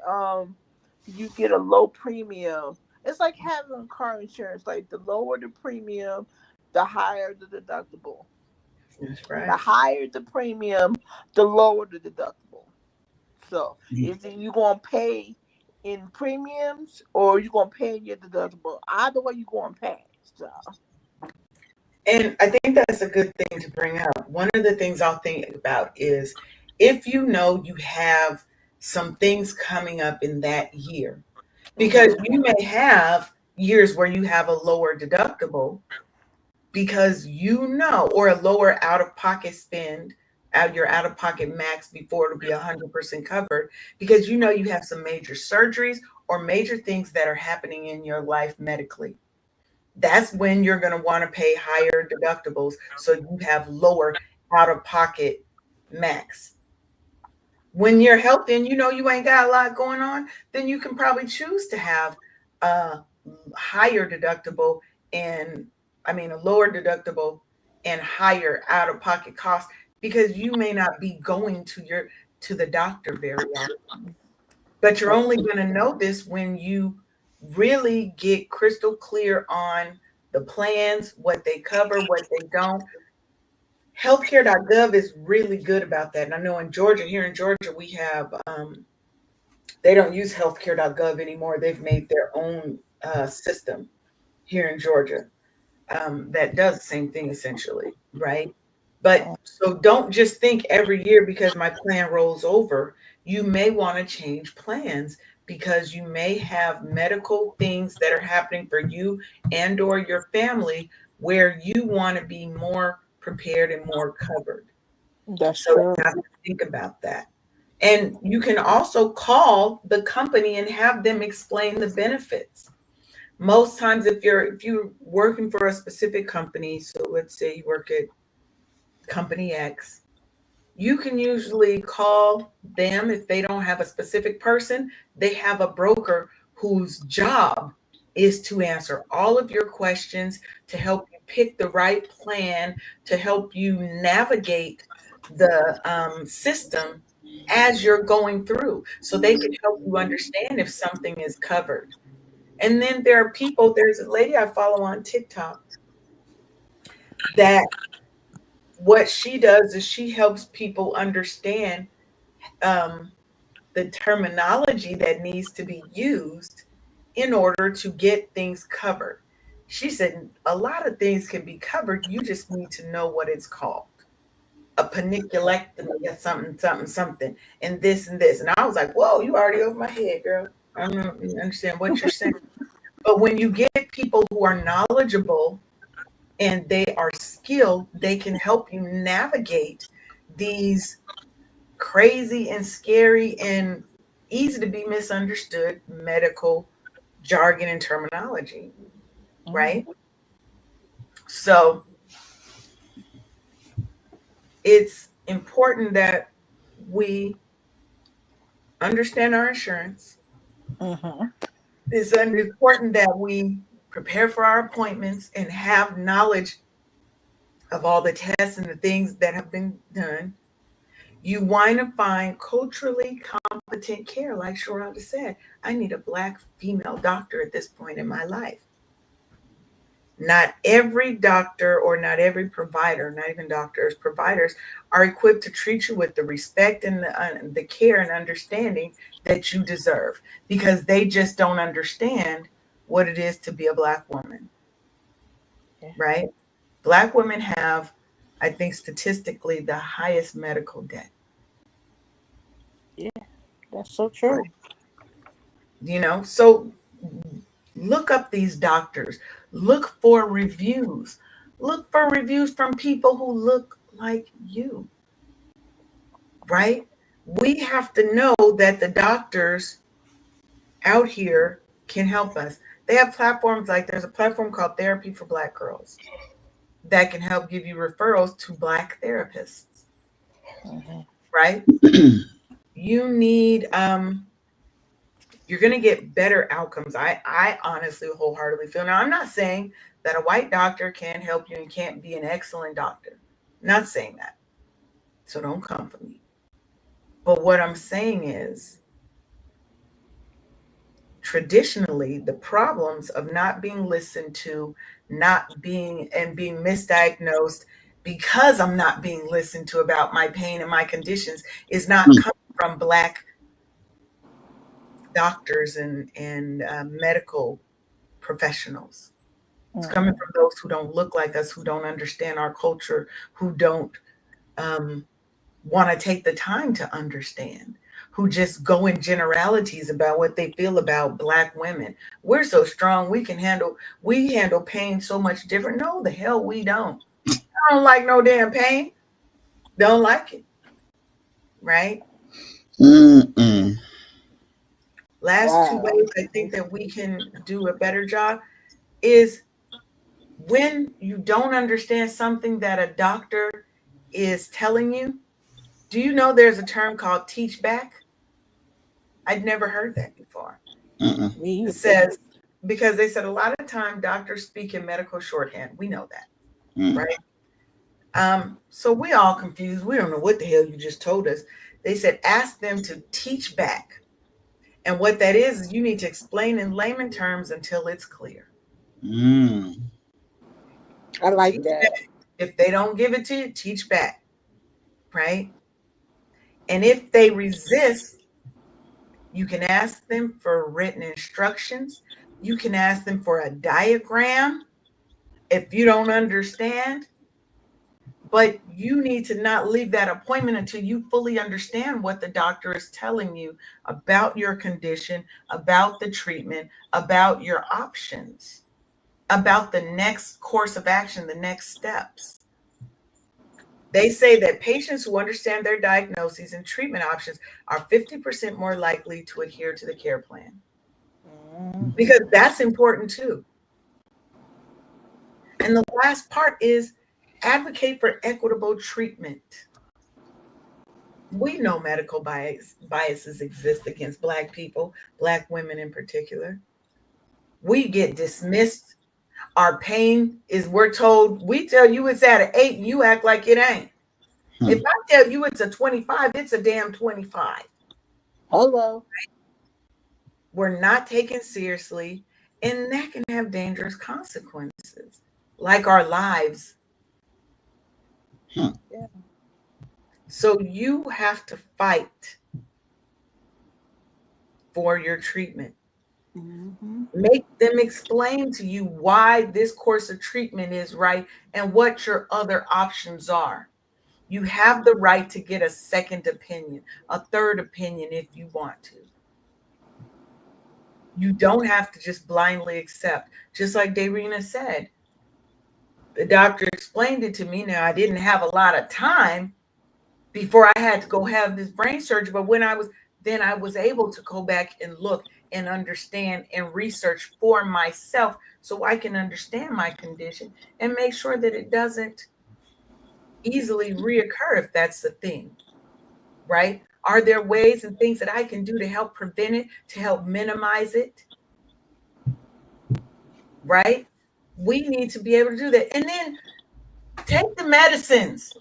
you get a low premium. It's like having car insurance. Like the lower the premium, the higher the deductible. That's right. The higher the premium, the lower the deductible. So is it you gonna pay in premiums or you gonna pay in your deductible? Either way you gonna pay. So And I think that's a good thing to bring up. One of the things I'll think about is if you know you have some things coming up in that year, because mhm. you may have years where you have a lower deductible because or a lower out of pocket spend, out your out of pocket max before it'll be 100% covered, because you have some major surgeries or major things that are happening in your life medically. That's when you're going to want to pay higher deductibles so you have lower out of pocket max. When you're healthy and you ain't got a lot going on, then you can probably choose to have a higher deductible and a lower deductible and higher out of pocket costs, because you may not be going to the doctor very often. But you're only going to know this when you really get crystal clear on the plans, what they cover, what they don't. Healthcare.gov is really good about that. And I know here in Georgia, we have, they don't use healthcare.gov anymore. They've made their own system here in Georgia that does the same thing essentially, right? But so don't just think every year because my plan rolls over. You may want to change plans because you may have medical things that are happening for you and or your family where you want to be more prepared and more covered. That's So true. you have to think about that. And you can also call the company and have them explain the benefits. Most times if you're working for a specific company, so let's say you work at company X, you can usually call them. If they don't have a specific person, they have a broker whose job is to answer all of your questions, to help you pick the right plan, to help you navigate the system as you're going through, so they can help you understand if something is covered. And then there's a lady I follow on TikTok that what she does is she helps people understand um, the terminology that needs to be used in order to get things covered. She said a lot of things can be covered. You just need to know what it's called. A paniculectomy or something, something, something, and this and this. And I was like, whoa, you already over my head, girl. I don't understand what you're saying. But when you get people who are knowledgeable and they are skilled, they can help you navigate these crazy and scary and easy to be misunderstood medical jargon and terminology, Mm, right? So it's important that we understand our insurance. mhm. It's important that we prepare for our appointments and have knowledge of all the tests and the things that have been done. You want to find culturally competent care, like Sharonda said. I need a black female doctor at this point in my life. Not every doctor or not every provider, not even doctors, providers are equipped to treat you with the respect and the care and understanding that you deserve, because they just don't understand what it is to be a black woman. Yeah. right? Black women have, I think, statistically the highest medical debt. Yeah. That's so true. So look up these doctors, look for reviews, look for reviews from people who look like you, right? We have to know that the doctors out here can help us. They have platforms, like there's a platform called Therapy for Black Girls that can help give you referrals to Black therapists, Hmm. right? You need you're going to get better outcomes. I honestly wholeheartedly feel. Now, I'm not saying that a white doctor can't help you and can't be an excellent doctor. Not saying that. So don't come for me. But what I'm saying is, traditionally, the problems of not being listened to, not being and being misdiagnosed because I'm not being listened to about my pain and my conditions is not coming from Black doctors and medical professionals. It's coming Hmm. from those who don't look like us, who don't understand our culture, who don't um, want to take the time to understand, who just go in generalities about what they feel about Black women. We're so strong, we handle pain so much different. No, the hell we don't. I don't like no damn pain. Don't like it, right? Mm-mm. Last two Wow. ways I think that we can do a better job is when you don't understand something that a doctor is telling you. Do you know there's a term called teach back? I'd never heard that before. Mm-mm. Me It either. says, because they said a lot of time doctors speak in medical shorthand. We know that, Mm. right? So we all confused. We don't know what the hell you just told us. They said ask them to teach back. And what that is you need to explain in layman terms until it's clear. Mm. I like Teach that. back. If they don't give it to you, teach back, right? And if they resist, you can ask them for written instructions. You can ask them for a diagram if you don't understand, but you need to not leave that appointment until you fully understand what the doctor is telling you about your condition, about the treatment, about your options, about the next course of action, the next steps. They say that patients who understand their diagnoses and treatment options are 50% more likely to adhere to the care plan, Hmm. because that's important too. And the last part is advocate for equitable treatment. We know medical biases exist against Black people, Black women in particular. We get dismissed. Our pain is, we're told, we tell you it's at an 8 and you act like it ain't. Hmm. If I tell you it's a 25, it's a damn 25. Hello. We're not taken seriously, and that can have dangerous consequences, like our lives. Hmm. Yeah. So you have to fight for your treatment. Hmm. Make them explain to you why this course of treatment is right and what your other options are. You have the right to get a second opinion, a third opinion if you want to. You don't have to just blindly accept. Just like Daarina said, the doctor explained it to me. Now, I didn't have a lot of time before I had to go have this brain surgery, but then I was able to go back and look and understand and research for myself so I can understand my condition and make sure that it doesn't easily reoccur if that's the thing, right? Are there ways and things that I can do to help prevent it, to help minimize it, right? We need to be able to do that. And then take the medicines.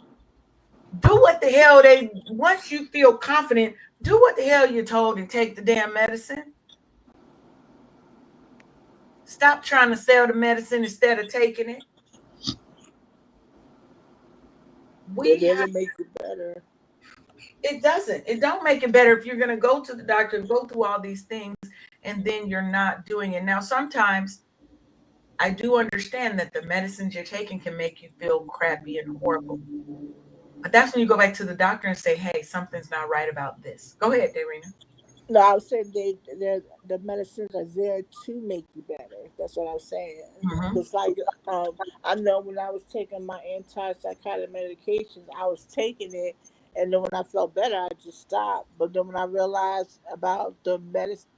Do what the hell once you feel confident, do what the hell you're told and take the damn medicine. Stop trying to sell the medicine instead of taking it. It We have, doesn't make it better. it doesn't. It don't make it better if you're going to go to the doctor and go through all these things and then you're not doing it. Now, sometimes I do understand that the medicines you're taking can make you feel crappy and horrible. But that's when you go back to the doctor and say, hey, something's not right about this. Go ahead, Darina. No, I was saying the medicines are there to make you better. That's what I was saying. Mm-hmm. Because like I know when I was taking my antipsychotic medications, I was taking it, and then when I felt better, I just stopped. But then when I realized about the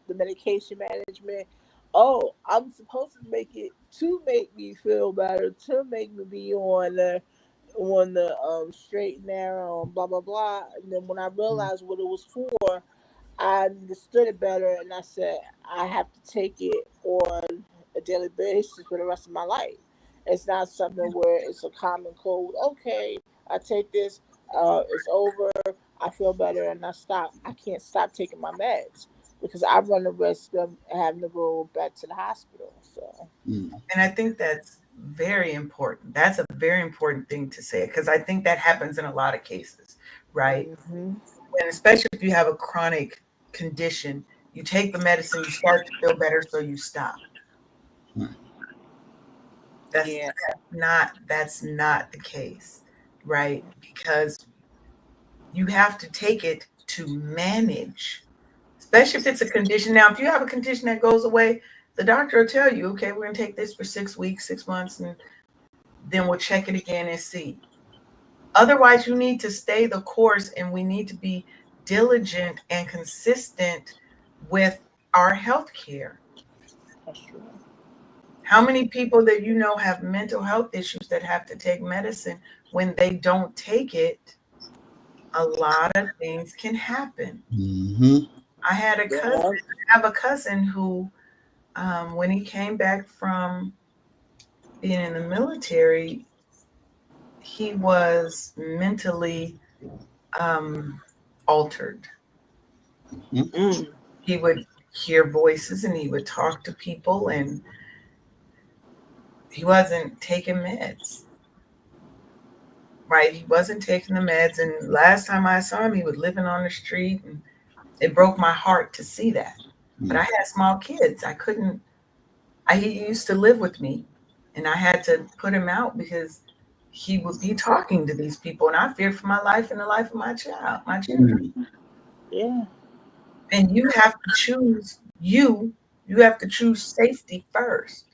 medication management, oh, I'm supposed to make it to make me feel better, to make me be on the straight and narrow and blah blah blah. And then when I realized what it was for, I understood it better, and I said I have to take it on a daily basis for the rest of my life. It's not something where it's a common cold. Okay, I take this, it's over. I feel better, and I stop. I can't stop taking my meds because I run the risk of having to go back to the hospital. So. Mm. And I think that's very important. That's a very important thing to say because I think that happens in a lot of cases, right? Hmm. And especially if you have a chronic condition, you take the medicine, you start to feel better, so you stop. Mm. That's Yeah, not the case, right? Because you have to take it to manage, especially if it's a condition. Now, if you have a condition that goes away, the doctor will tell you, okay, we're going to take this for 6 weeks, 6 months, and then we'll check it again and see. Otherwise, you need to stay the course and we need to be diligent and consistent with our health care. that's true. How many people that you know have mental health issues that have to take medicine when they don't take it? A lot of things can happen. Mm-hmm. I had a cousin, Yeah. I have a cousin who, when he came back from being in the military, he was mentally um, altered. Mm-hmm. Mm. He would hear voices and he would talk to people, and he wasn't taking meds, right? He wasn't taking the meds. And last time I saw him, he was living on the street, and it broke my heart to see that. But I Mm. had small kids. I couldn't, he used to live with me, and I had to put him out because he would be talking to these people, and I feared for my life and the life of my children. Mm. Yeah. And you have to choose you have to choose safety first.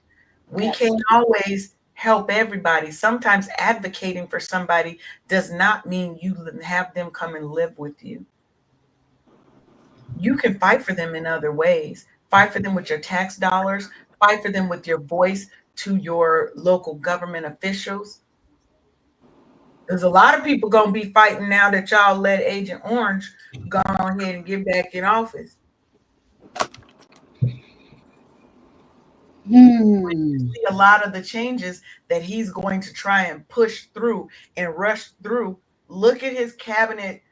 We can't Absolutely. always help everybody. Sometimes advocating for somebody does not mean you have them come and live with you. You can fight for them in other ways. Fight for them with your tax dollars, fight for them with your voice to your local government officials. There's a lot of people going to be fighting now that y'all let Agent Orange go on ahead and get back in office. Hmm. See a lot of the changes that he's going to try and push through and rush through. Look at his cabinet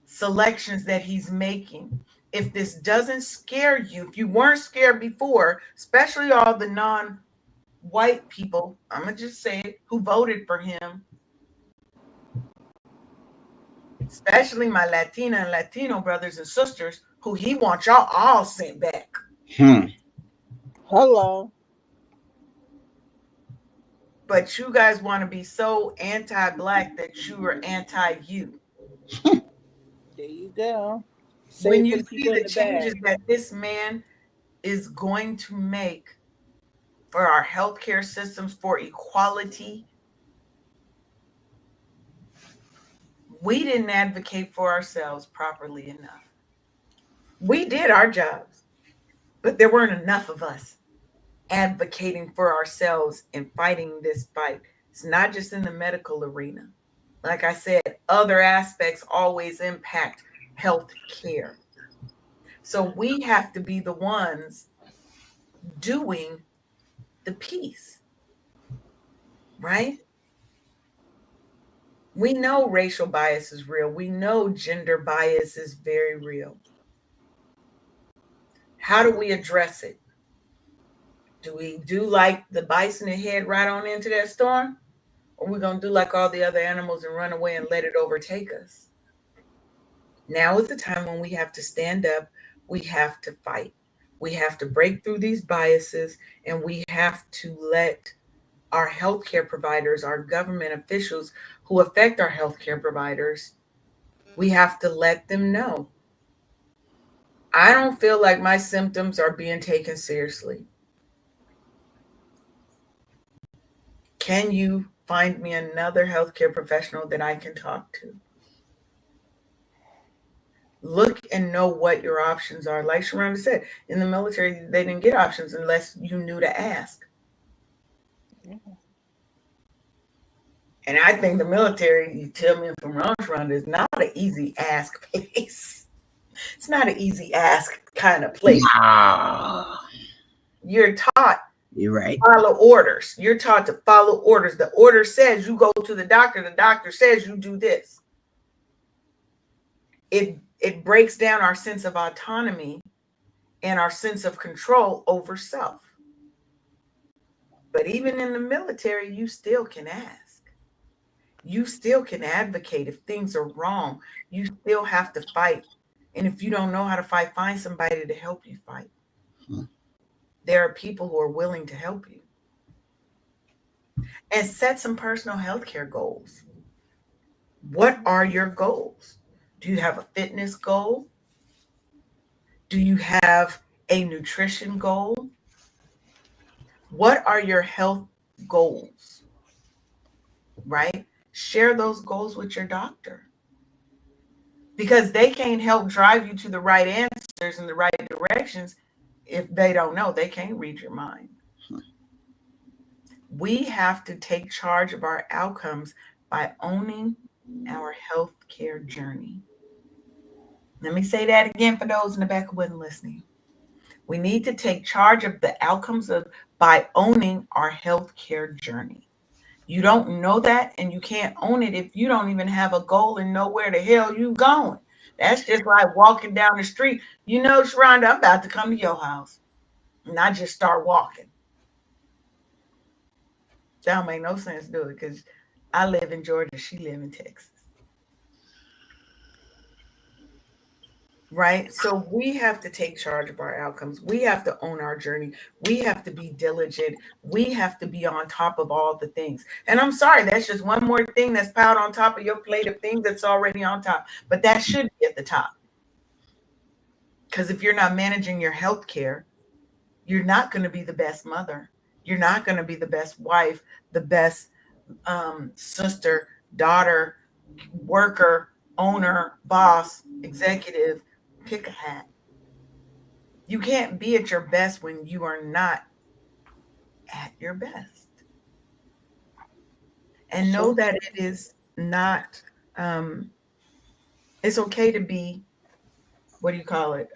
selections that he's making. If this doesn't scare you, if you weren't scared before, especially all the non-white people, I'm gonna just say it, who voted for him, especially my Latina and Latino brothers and sisters, who he wants y'all all sent back. Hmm. Hello. But you guys want to be so anti-black that you are anti-you. There you go. When Save you for the see people in the the changes back. that this man is going to make for our healthcare systems, for equality, we didn't advocate for ourselves properly enough. We did our jobs, but there weren't enough of us advocating for ourselves and fighting this fight. It's not just in the medical arena. Like I said, other aspects always impact health care. So we have to be the ones doing the piece, right? We know racial bias is real. We know gender bias is very real. How do we address it? Do we do like the bison and head right on into that storm? Or we going to do like all the other animals and run away and let it overtake us? Now is the time when we have to stand up. We have to fight. We have to break through these biases, and we have to let our healthcare providers, our government officials who affect our healthcare providers, we have to let them know, I don't feel like my symptoms are being taken seriously. Can you find me another healthcare professional that I can talk to? Look and know what your options are. Like Sharonda said, in the military, they didn't get options unless you knew to ask. And I think the military, you tell me if I'm wrong, Sharonda, is not an easy ask place. It's not an easy ask kind of place. Nah, You're taught you're right. follow orders. You're taught to follow orders. The order says you go to the doctor. The doctor says you do this. It breaks down our sense of autonomy and our sense of control over self. But even in the military, you still can ask. You still can advocate if things are wrong. You still have to fight. And if you don't know how to fight, find somebody to help you fight. Hmm. There are people who are willing to help you. And set some personal health care goals. What are your goals? Do you have a fitness goal? Do you have a nutrition goal? What are your health goals? Right? Share those goals with your doctor because they can't help drive you to the right answers and the right directions if they don't know. They can't read your mind. We have to take charge of our outcomes by owning our healthcare journey. Let me say that again for those in the back who wasn't listening. We need to take charge of the outcomes of by owning our healthcare journey. You don't know that and you can't own it if you don't even have a goal and know where the hell you going. That's just like walking down the street. You know, Sharonda, I'm about to come to your house. And I just start walking. That don't make no sense, do it? Because I live in Georgia, she live in Texas. Right? So we have to take charge of our outcomes. We have to own our journey. We have to be diligent. We have to be on top of all the things. And I'm sorry, that's just one more thing that's piled on top of your plate of things that's already on top. But that should be at the top. Because if you're not managing your health care, you're not going to be the best mother. You're not going to be the best wife, the best sister, daughter, worker, owner, boss, executive. Pick a hat. You can't be at your best when you are not at your best. And know So that it is not, um, it's okay to be, what do you call it?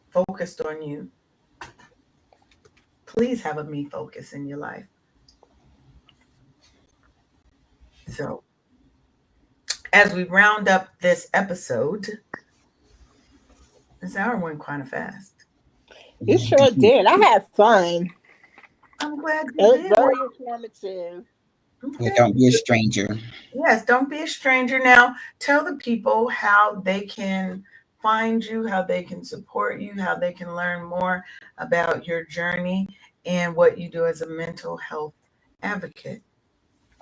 Focused on you. Please have a me focus in your life. So, as we round up this episode, this hour went kind of fast. it sure did. I had fun. I'm glad It you was did. very informative. Yeah, Okay. don't be a stranger. Yes, don't be a stranger. Now, tell the people how they can find you, how they can support you, how they can learn more about your journey and what you do as a mental health advocate.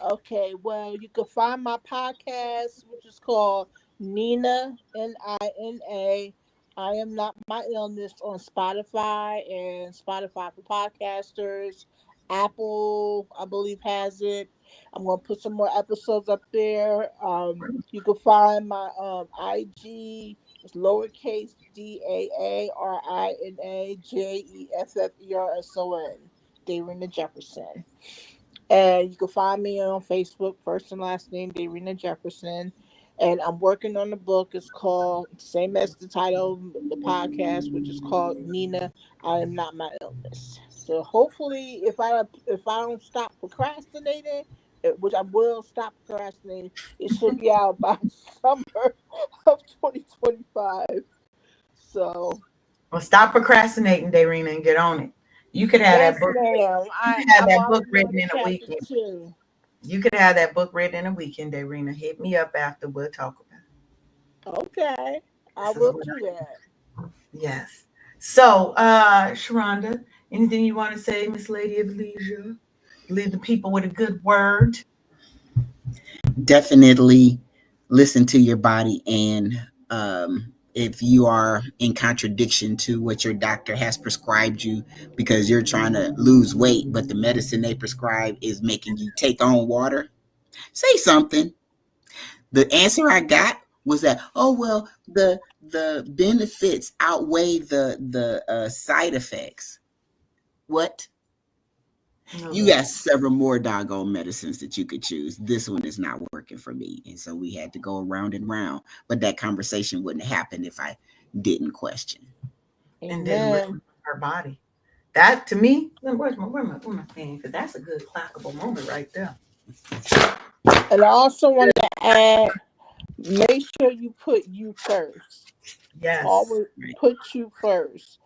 Okay, well, you can find my podcast, which is called Nina, Nina. I am not my illness on Spotify and Spotify for podcasters. Apple, I believe, has it. I'm gonna put some more episodes up there. You can find my IG. It's lowercase Daarina Daarina Jefferson. And you can find me on Facebook, first and last name, Daarina Jefferson. And I'm working on the book. It's called, same as the title of the podcast, which is called Nina, I Am Not My Illness. So hopefully, if I don't stop procrastinating, which I will stop procrastinating, it should be out by summer of 2025. So Well, stop procrastinating, Darina, and get on it. You could have yes, that book. ma'am. You could have I'm that book already on written the in a chapter weekend. 2. You could have that book written in a weekend, Darina. Hit me up after we'll talk about it. Okay. I This is will what do that. yes. So, Sharonda, anything you want to say, Miss Lady of Leisure? Leave the people with a good word. Definitely listen to your body, and if you are in contradiction to what your doctor has prescribed you because you're trying to lose weight, but the medicine they prescribe is making you take on water, say something. The answer I got was that, oh well, the benefits outweigh the side effects. What? No, You they got several more doggone medicines that you could choose. This one is not working for me. And so we had to go around and round. But that conversation wouldn't happen if I didn't question. and didn't listen Amen. to her body. That to me, where's my pen? Because that's a good clockable moment right there. And I also want to add, make sure you put you first. Yes, Always Right. put you first.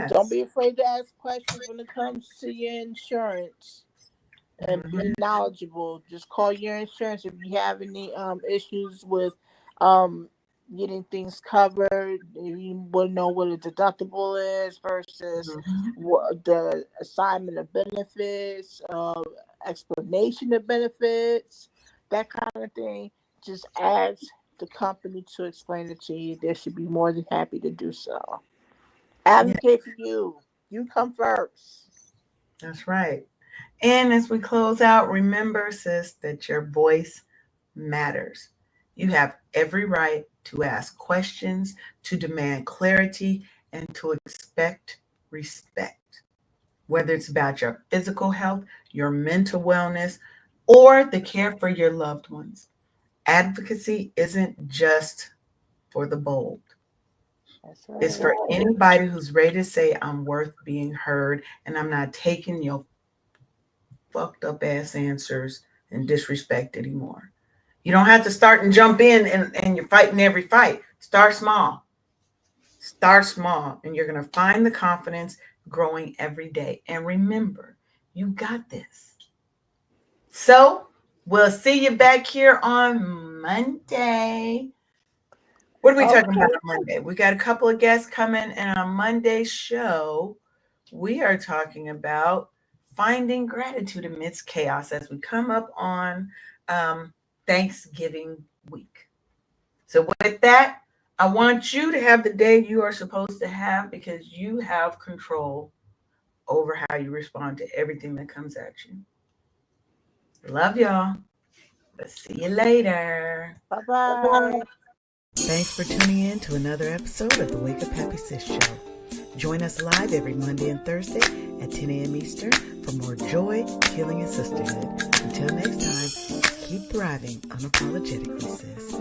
Don't yes. be afraid to ask questions when it comes to your insurance, and be Mhm. knowledgeable. Just call your insurance if you have any issues with um getting things covered. If you want to know what a deductible is versus Mhm. what the assignment of benefits, explanation of benefits, that kind of thing. Just ask the company to explain it to you. They should be more than happy to do so. Yeah, Advocate for you. You come first. that's right. And as we close out, remember, sis, that your voice matters. You have every right to ask questions, to demand clarity, and to expect respect. Whether it's about your physical health, your mental wellness, or the care for your loved ones. Advocacy isn't just for the bold. That's It's right. for anybody who's ready to say, I'm worth being heard and I'm not taking your fucked up ass answers and disrespect anymore. You don't have to start and jump in and you're fighting every fight. Start small. Start small, and you're going to find the confidence growing every day. And remember, you got this. So, we'll see you back here on Monday. What are we talking about Okay. on Monday? We got a couple of guests coming, and on Monday's show, we are talking about finding gratitude amidst chaos as we come up on um, Thanksgiving week. So, with that, I want you to have the day you are supposed to have because you have control over how you respond to everything that comes at you. Love y'all. But see you later. Bye bye. Thanks for tuning in to another episode of the Wake Up Happy Sis Show. Join us live every Monday and Thursday at 10 a.m. Eastern for more joy, healing, and sisterhood. Until next time, keep thriving unapologetically, sis.